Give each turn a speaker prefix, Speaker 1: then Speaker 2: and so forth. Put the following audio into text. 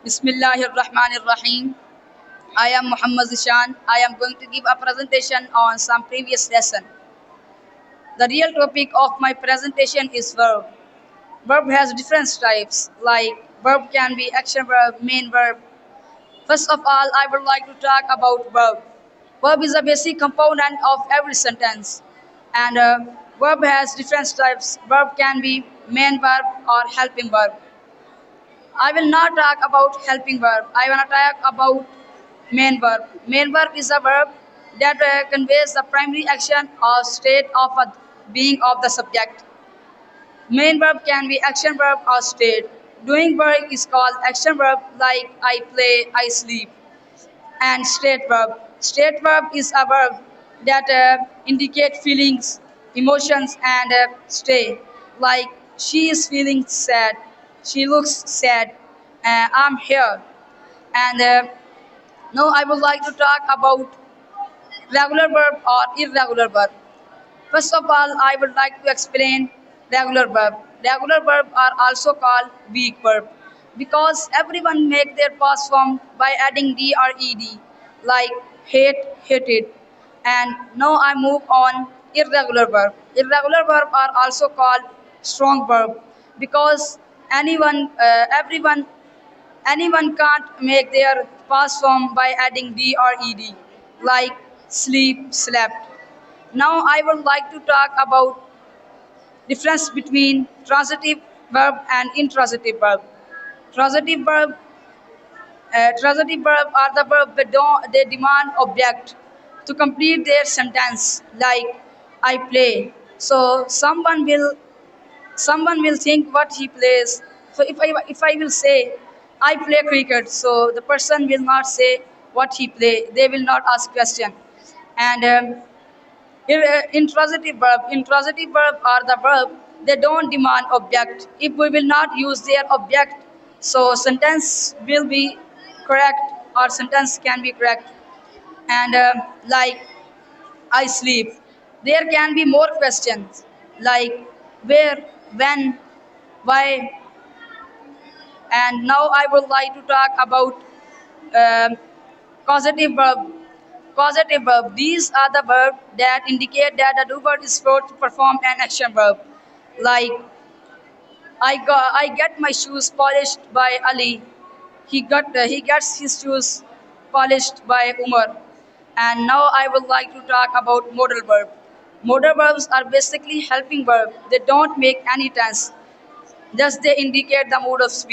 Speaker 1: Bismillahirrahmanirrahim. I am Muhammad Zishan. I am going to give a presentation on some previous lesson. The real topic of my presentation is verb. Verb has different types, like verb can be action verb, main verb. First of all, I would like to talk about verb. Verb is a basic component of every sentence, and verb has different types. Verb can be main verb or helping verb. I will not talk about helping verb. I want to talk about main verb. Main verb is a verb that conveys the primary action or state of a being of the subject. Main verb can be action verb or state. Doing work is called action verb, like I play, I sleep. And state verb. State verb is a verb that indicate feelings, emotions, and stay. Like she is feeling sad, she looks sad, I'm here. And now I would like to talk about regular verb or irregular verb. First of all, I would like to explain regular verb. Regular verb are also called weak verb because everyone make their past form by adding d or ed, like hate, hated. And now I move on irregular verb. Irregular verb are also called strong verb because anyone can't make their past form by adding d or ed, like sleep, slept. Now I would like to talk about difference between transitive verb and intransitive verb. Transitive verb, transitive verb are the verb that they demand object to complete their sentence, like I play. So someone will think what he plays. So if I will say I play cricket, so the person will not say what he play. They will not ask question. And intransitive verb are the verb they don't demand object. If we will not use their object, so sentence will be correct or sentence can be correct. And like I sleep, there can be more questions like where, when, why. And now I would like to talk about um causative verb. Causative verb. These are the verbs that indicate that the doer is forced to perform an action verb. Like I get my shoes polished by Ali. He gets his shoes polished by Umar. And now I would like to talk about modal verb. Modal verbs are basically helping verb. They don't make any tense. Just they indicate the mode of speaking.